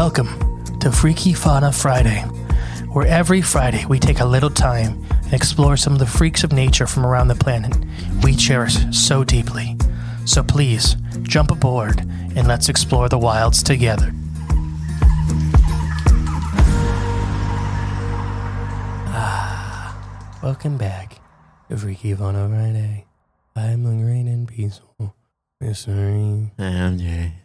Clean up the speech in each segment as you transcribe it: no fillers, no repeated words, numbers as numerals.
Welcome to Freaky Fauna Friday, where every Friday we take a little time and explore some of the freaks of nature from around the planet we cherish so deeply. So please, jump aboard and let's explore the wilds together. Welcome back to Freaky Fauna Friday. I'm the great and peaceful mystery. I'm Jay.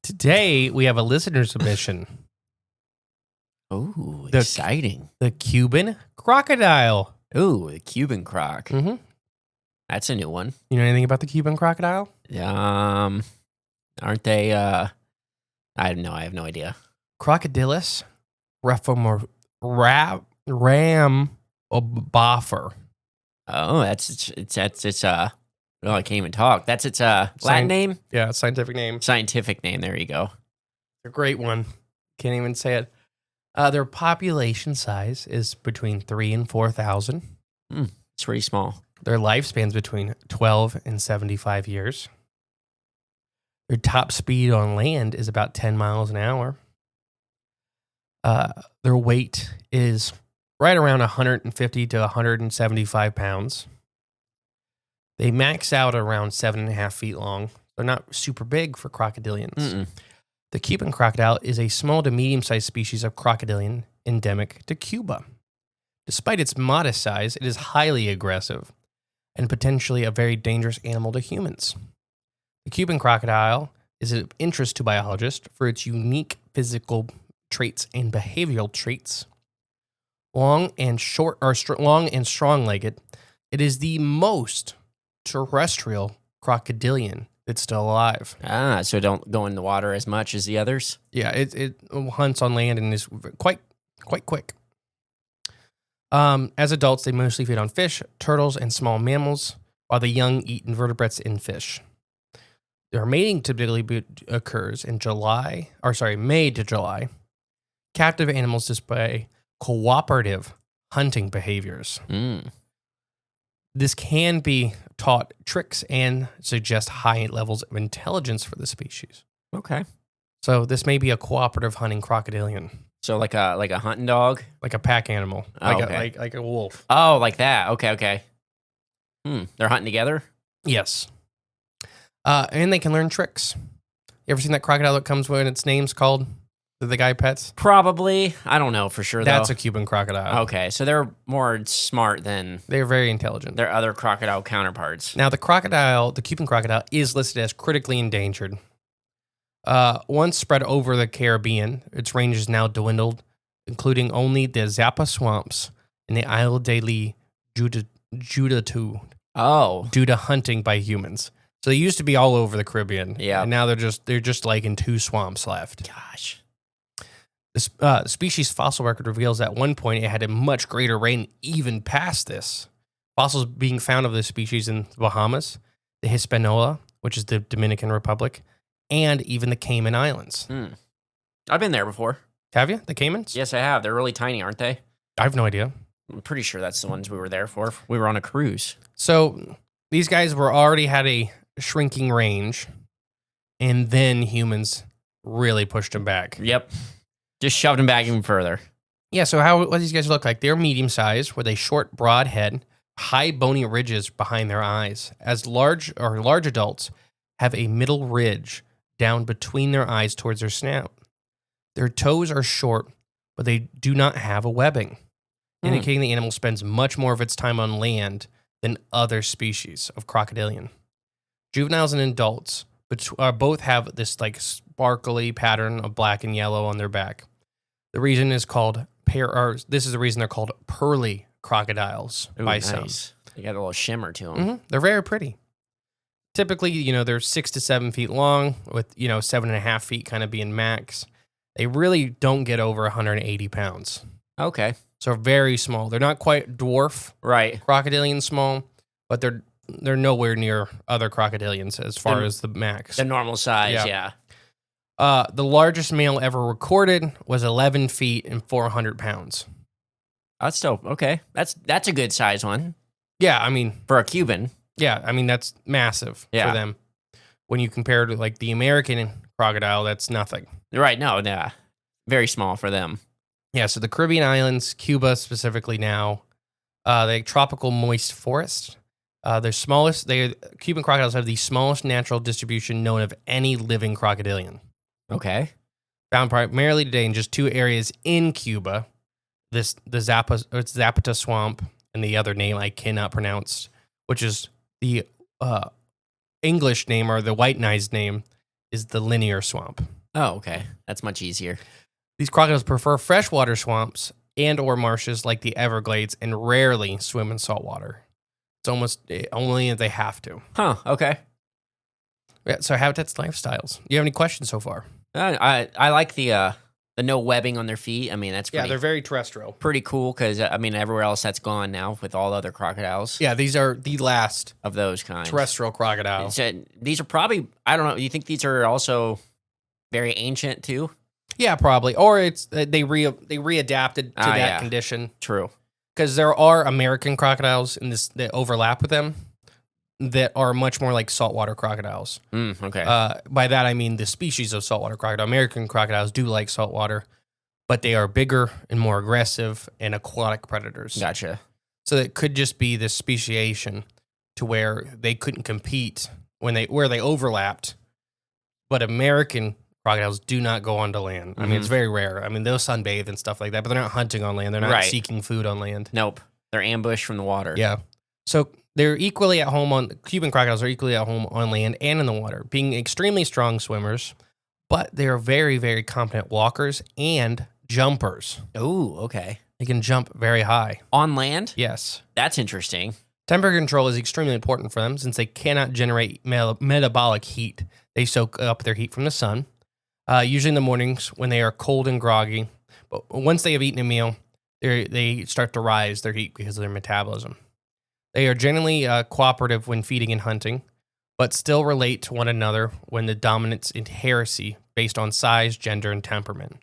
Today, we have a listener submission. Oh, exciting. The Cuban crocodile. Oh, the Cuban croc. Mm-hmm. That's a new one. You know anything about the Cuban crocodile? Aren't they, I have no idea. Crocodilus ramoboffer. Oh, well, I can't even talk. That's its Latin name? Yeah, scientific name. Scientific name, there you go. It's a great one. Can't even say it. Their population size is between 3,000 and 4,000. It's pretty small. Their lifespan's between 12 and 75 years. Their top speed on land is about 10 miles an hour. Their weight is right around 150 to 175 pounds. They max out around 7.5 feet long. They're not super big for crocodilians. Mm-mm. The Cuban crocodile is a small to medium-sized species of crocodilian endemic to Cuba. Despite its modest size, it is highly aggressive and potentially a very dangerous animal to humans. The Cuban crocodile is of interest to biologists for its unique physical traits and behavioral traits. Long and strong-legged, it is the most terrestrial crocodilian that's still alive. So don't go in the water as much as the others? Yeah, it hunts on land and is quite quick. As adults, they mostly feed on fish, turtles, and small mammals, while the young eat invertebrates and fish. Their mating typically occurs in May to July. Captive animals display cooperative hunting behaviors. This can be taught tricks and suggest high levels of intelligence for the species. Okay. So this may be a cooperative hunting crocodilian. So like a hunting dog? Like a pack animal. Like a wolf. Oh, like that. Okay. They're hunting together? Yes. And they can learn tricks. You ever seen that crocodile that comes when its name's called? That the guy pets? Probably. I don't know for sure, though. That's a Cuban crocodile. Okay, so they're more smart than They're very intelligent. their other crocodile counterparts. Now, the Cuban crocodile, is listed as critically endangered. Once spread over the Caribbean, its range is now dwindled, including only the Zappa swamps and the Isle de la Judetu, due to hunting by humans. So they used to be all over the Caribbean. Yeah. And now they're just like in 2 swamps left. Gosh. The species fossil record reveals that at one point it had a much greater range even past this. Fossils being found of this species in the Bahamas, the Hispaniola, which is the Dominican Republic, and even the Cayman Islands. I've been there before. Have you? The Caymans? Yes, I have. They're really tiny, aren't they? I have no idea. I'm pretty sure that's the ones we were there for. We were on a cruise. So these guys already had a shrinking range, and then humans really pushed them back. Yep. Just shoved them back even further. Yeah, so what these guys look like? They're medium-sized with a short, broad head, high bony ridges behind their eyes. As large adults have a middle ridge down between their eyes towards their snout. Their toes are short, but they do not have a webbing, indicating the animal spends much more of its time on land than other species of crocodilian. Juveniles and adults both have this like sparkly pattern of black and yellow on their back. The reason is called this is the reason they're called pearly crocodiles by some. They got a little shimmer to them. Mm-hmm. They're very pretty. Typically, they're 6 to 7 feet long, with 7.5 feet kind of being max. They really don't get over 180 pounds. Okay. So very small. They're not quite dwarf crocodilian small, but they're nowhere near other crocodilians as far as the max. The normal size, yeah. The largest male ever recorded was 11 feet and 400 pounds. That's still okay. That's a good size one. Yeah, I mean, for a Cuban. Yeah, I mean that's massive for them. When you compare to like the American crocodile, that's nothing. Right. No, yeah. Very small for them. Yeah, so the Caribbean islands, Cuba specifically now, they have tropical moist forest. Cuban crocodiles have the smallest natural distribution known of any living crocodilian. Okay. Found primarily today in just 2 areas in Cuba. Zapata Swamp and the other name I cannot pronounce, which is the English name, or the white-niced name is the Linear Swamp. Oh, okay. That's much easier. These crocodiles prefer freshwater swamps and or marshes like the Everglades and rarely swim in salt water. It's almost only if they have to. Huh. Okay. Yeah, so habitats, lifestyles. You have any questions so far? I like the no webbing on their feet. I mean, that's Yeah, they're very terrestrial. pretty cool because I mean everywhere else that's gone now with all the other crocodiles. Yeah, these are the last of those kinds. terrestrial crocodiles. These are probably, I don't know. You think these are also very ancient too? Yeah, probably. Or it's they readapted to that condition. True. Because there are American crocodiles in this that overlap with them that are much more like saltwater crocodiles. Okay. By that I mean the species of saltwater crocodile. American crocodiles do like saltwater, but they are bigger and more aggressive and aquatic predators. Gotcha. So it could just be this speciation to where they couldn't compete where they overlapped. But American crocodiles do not go onto land. I mean, it's very rare. I mean, they'll sunbathe and stuff like that, but they're not hunting on land. They're not seeking food on land. Nope. They're ambushed from the water. Yeah. So they're equally at home Cuban crocodiles are equally at home on land and in the water, being extremely strong swimmers, but they are very, very competent walkers and jumpers. Oh, okay. They can jump very high. On land? Yes. That's interesting. Temperature control is extremely important for them since they cannot generate metabolic heat. They soak up their heat from the sun. Usually in the mornings when they are cold and groggy. But once they have eaten a meal, they start to rise their heat because of their metabolism. They are generally cooperative when feeding and hunting, but still relate to one another when the dominance in heresy based on size, gender, and temperament.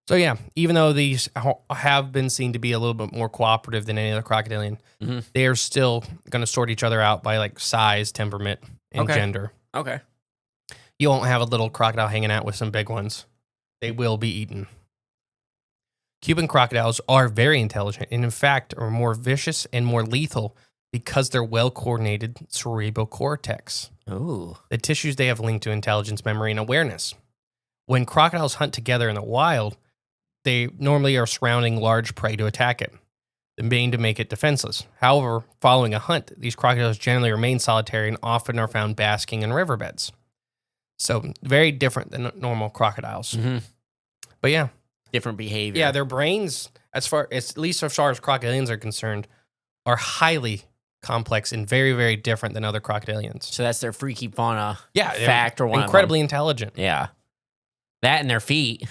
So yeah, even though these have been seen to be a little bit more cooperative than any other crocodilian, they are still going to sort each other out by like size, temperament, and gender. Okay. You won't have a little crocodile hanging out with some big ones. They will be eaten. Cuban crocodiles are very intelligent and, in fact, are more vicious and more lethal because they're well-coordinated cerebral cortex. Ooh. The tissues they have linked to intelligence, memory, and awareness. When crocodiles hunt together in the wild, they normally are surrounding large prey to attack it, the main to make it defenseless. However, following a hunt, these crocodiles generally remain solitary and often are found basking in riverbeds. So very different than normal crocodiles. But yeah. Different behavior. Yeah, their brains, at least as far as crocodilians are concerned, are highly complex and very, very different than other crocodilians. So that's their freaky fauna fact or one incredibly intelligent. Yeah. That and their feet.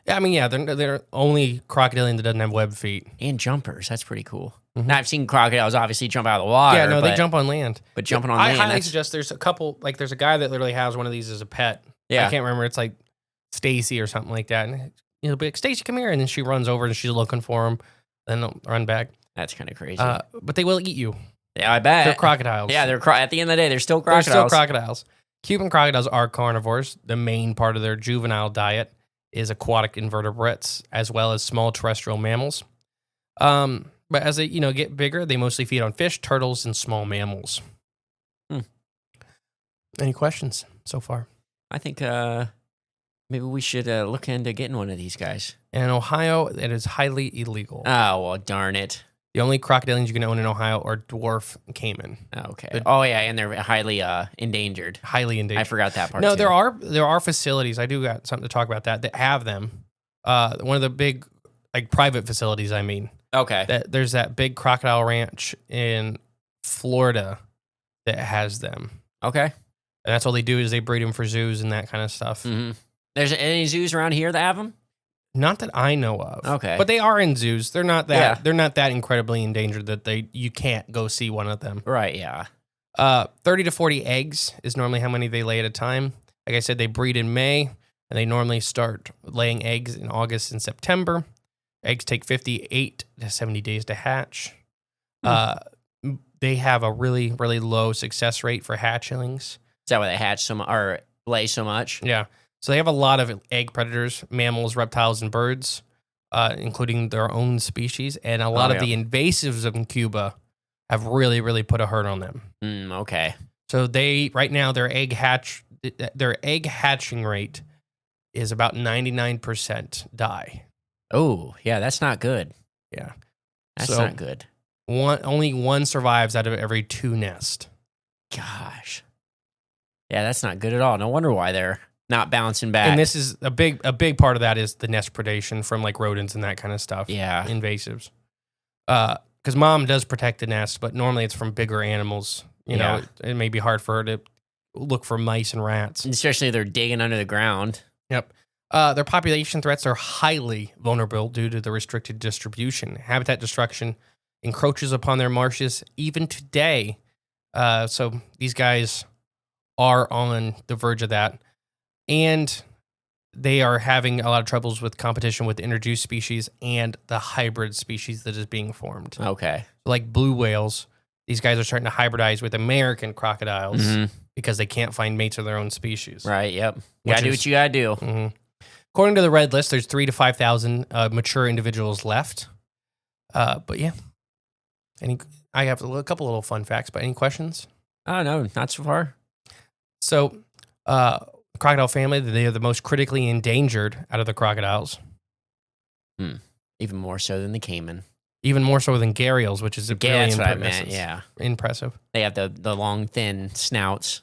Yeah, I mean, yeah, they're only crocodilian that doesn't have web feet. And jumpers. That's pretty cool. Now, I've seen crocodiles obviously jump out of the water. Yeah, no, they jump on land. But jumping on land. I highly suggest there's a couple, like there's a guy that literally has one of these as a pet. Yeah. I can't remember. It's like Stacy or something like that. And he'll be like, Stacy, come here. And then she runs over and she's looking for him. Then they'll run back. That's kind of crazy. But they will eat you. Yeah, I bet. They're crocodiles. Yeah, at the end of the day, they're still crocodiles. They're still crocodiles. Cuban crocodiles are carnivores. The main part of their juvenile diet is aquatic invertebrates, as well as small terrestrial mammals. But as they get bigger, they mostly feed on fish, turtles, and small mammals. Any questions so far? I think maybe we should look into getting one of these guys. And in Ohio, it is highly illegal. Oh, well, darn it. The only crocodilians you can own in Ohio are dwarf caiman. Okay. And they're highly endangered. Highly endangered. I forgot that part. No, too. there are facilities. I do got something to talk about that have them. One of the big private facilities. I mean, okay. There's that big crocodile ranch in Florida that has them. Okay. And that's all they do is they breed them for zoos and that kind of stuff. There's any zoos around here that have them? Not that I know of. Okay. But they are in zoos. They're not that they're not that incredibly endangered that you can't go see one of them. Right, yeah. 30 to 40 eggs is normally how many they lay at a time. Like I said, they breed in May, and they normally start laying eggs in August and September. Eggs take 58 to 70 days to hatch. They have a really, really low success rate for hatchlings. Is that why they hatch or lay so much? Yeah. So they have a lot of egg predators, mammals, reptiles, and birds, including their own species. And a lot of the invasives in Cuba have really, really put a hurt on them. Okay. So right now their egg hatching rate is about 99% die. Oh, yeah, that's not good. Yeah. That's not good. Only one survives out of every 2 nests. Gosh. Yeah, that's not good at all. No wonder why they're not bouncing back. And this is a big part of that is the nest predation from like rodents and that kind of stuff. Yeah. Invasives. Because mom does protect the nest, but normally it's from bigger animals. You know, it may be hard for her to look for mice and rats. Especially if they're digging under the ground. Yep. Their population threats are highly vulnerable due to the restricted distribution. Habitat destruction encroaches upon their marshes even today. So these guys are on the verge of that. And they are having a lot of troubles with competition with introduced species and the hybrid species that is being formed. Okay. Like blue whales, these guys are starting to hybridize with American crocodiles because they can't find mates of their own species. Right, yep. You gotta do what you gotta do. Mm-hmm. According to the red list, there's 3,000 to 5,000 mature individuals left. But yeah. I have a couple little fun facts, but any questions? Oh, no, not so far. So, crocodile family, they are the most critically endangered out of the crocodiles. Even more so than the caiman. Even more so than gharials, which is that's what I meant, yeah. Impressive. They have the long, thin snouts.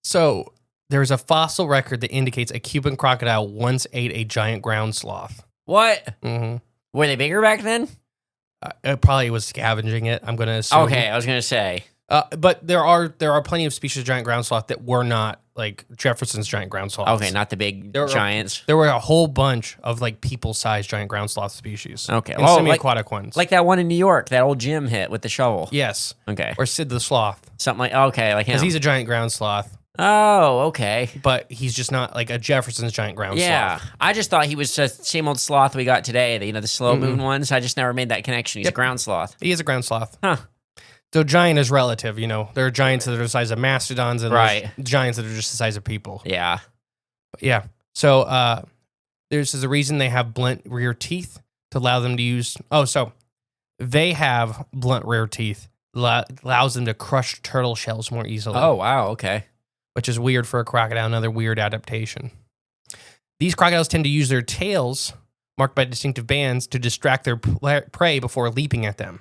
So, there's a fossil record that indicates a Cuban crocodile once ate a giant ground sloth. What? Mm-hmm. Were they bigger back then? It probably was scavenging it, I'm going to assume. Okay, I was going to say. But there are plenty of species of giant ground sloth that were not like Jefferson's giant ground sloth. Okay, not the big giants. There were a whole bunch of like people-sized giant ground sloth species. Okay, and semi-aquatic ones, like that one in New York, that old Jim hit with the shovel. Yes. Okay. Or Sid the sloth. Something like like him. Because he's a giant ground sloth. Oh, okay. But he's just not like a Jefferson's giant ground sloth. Yeah, I just thought he was the same old sloth we got today. The slow-moving ones. I just never made that connection. He's a ground sloth. He is a ground sloth. Huh. So giant is relative, There are giants that are the size of mastodons and there's giants that are just the size of people. Yeah. Yeah. So there's a reason they have blunt rear teeth to allow them to use... Oh, so they have blunt rear teeth. Allows them to crush turtle shells more easily. Oh, wow. Okay. Which is weird for a crocodile, another weird adaptation. These crocodiles tend to use their tails, marked by distinctive bands, to distract their prey before leaping at them.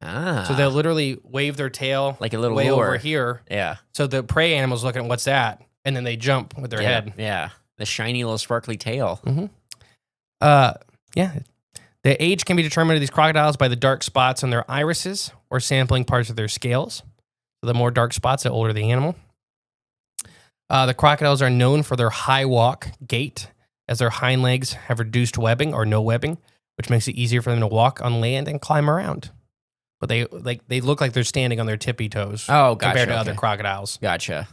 Ah. So they'll literally wave their tail like a little way lure over here. Yeah. So the prey animal's looking at what's that, and then they jump with their head. Yeah. The shiny little sparkly tail. Mm-hmm. Yeah. The age can be determined of these crocodiles by the dark spots on their irises or sampling parts of their scales. So the more dark spots, the older the animal. The crocodiles are known for their high walk gait, as their hind legs have reduced webbing or no webbing, which makes it easier for them to walk on land and climb around. But they look like they're standing on their tippy toes compared to other crocodiles. Gotcha.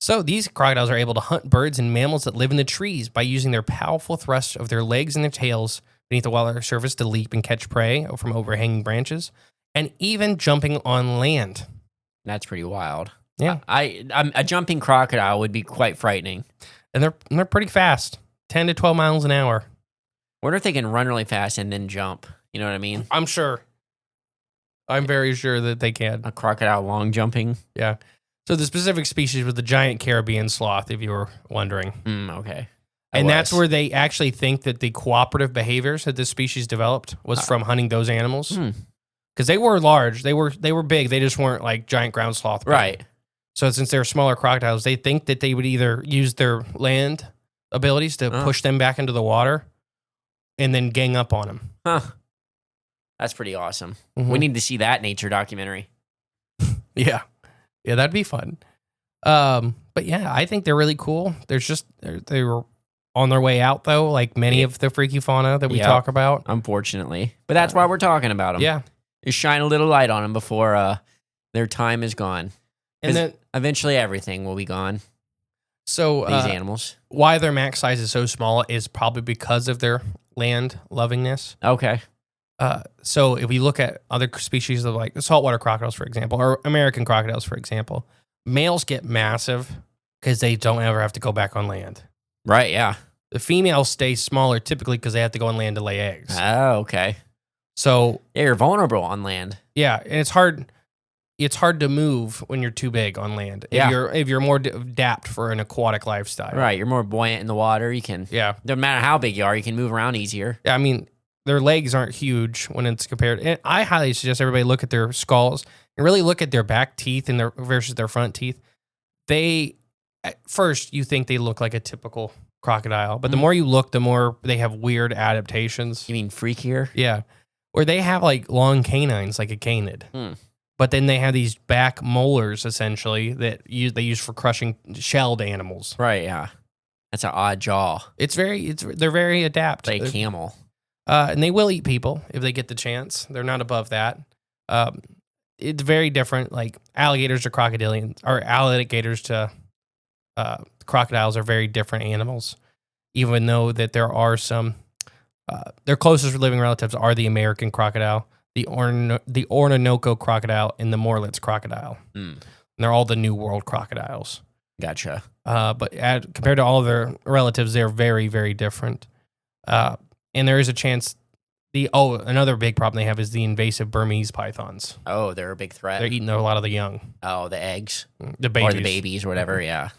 So these crocodiles are able to hunt birds and mammals that live in the trees by using their powerful thrust of their legs and their tails beneath the water surface to leap and catch prey from overhanging branches, and even jumping on land. That's pretty wild. Yeah. A jumping crocodile would be quite frightening. And they're pretty fast, 10 to 12 miles an hour. Wonder if they can run really fast and then jump. You know what I mean? I'm sure. I'm very sure that they can. A crocodile long jumping? Yeah. So the specific species was the giant Caribbean sloth, if you were wondering. Okay. And that's where they actually think that the cooperative behaviors that this species developed was from hunting those animals. Because they were large. They were big. They just weren't like giant ground sloth. Right. So since they're smaller crocodiles, they think that they would either use their land abilities to push them back into the water and then gang up on them. Huh. That's pretty awesome. We need to see that nature documentary. Yeah. Yeah, that'd be fun. But yeah, I think they're really cool. They were on their way out, though, like many of the freaky fauna that we talk about. Unfortunately. But that's why we're talking about them. Yeah. Just shine a little light on them before their time is gone. And then eventually everything will be gone. So these animals. Why their max size is so small is probably because of their land lovingness. Okay. So if we look at other species of like saltwater crocodiles, for example, or American crocodiles, for example, males get massive because they don't ever have to go back on land. Right, yeah. The females stay smaller typically because they have to go on land to lay eggs. Oh, okay. So Yeah, you're vulnerable on land. yeah, and it's hard. It's hard to move when you're too big on land. Yeah. If you're more adapt for an aquatic lifestyle. Right, you're more buoyant in the water. You can, Yeah. no matter how big you are, you can move around easier. Yeah. I mean, their legs aren't huge when it's compared. And I highly suggest everybody look at their skulls and really look at their back teeth and their versus their front teeth. They, at first, you think they look like a typical crocodile, but the more you look, the more they have weird adaptations. You mean freakier? Yeah. Where they have like long canines like a canid. But then they have these back molars essentially that they use for crushing shelled animals. Right, yeah. That's an odd jaw. They're very adept. Like a camel. And they will eat people if they get the chance. They're not above that. It's very different. Like alligators to crocodilians, or alligators to crocodiles are very different animals. Even though that there are some, their closest living relatives are the American crocodile, the Orinoco crocodile, and the Morlitz crocodile. And they're all the New World crocodiles. Gotcha. But compared to all of their relatives, they're very, very different. And there is a chance. Another big problem they have is the invasive Burmese pythons. Oh, they're a big threat. They're eating a lot of the young. Oh, the eggs. The babies. Or the babies or whatever, yeah.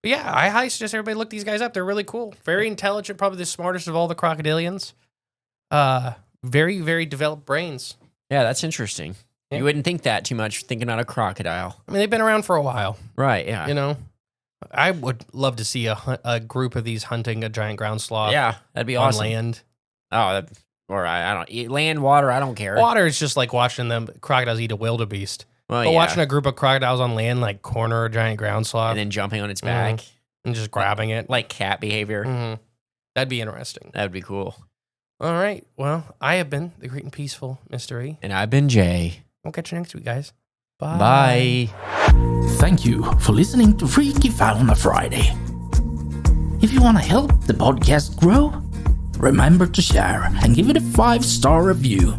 But yeah, I highly suggest everybody look these guys up. They're really cool. Very intelligent, probably the smartest of all the crocodilians. Very, very developed brains. Yeah, that's interesting. Yeah. You wouldn't think that too much thinking about a crocodile. I mean, they've been around for a while. Right, yeah. You know? I would love to see a group of these hunting a giant ground sloth. Yeah, that'd be on awesome. land. Oh, I don't land, water, I don't care. Water is just like watching them crocodiles eat a wildebeest. Well, But yeah. watching a group of crocodiles on land like corner a giant ground sloth And then jumping on its back. and just grabbing it. Like cat behavior. That'd be interesting. That would be cool. All right. Well, I have been the Great and Peaceful Mr. E. And I've been Jay. We'll catch you next week, guys. Bye. Bye. Thank you for listening to Freaky Fauna Friday. If you want to help the podcast grow, remember to share and give it a 5-star review.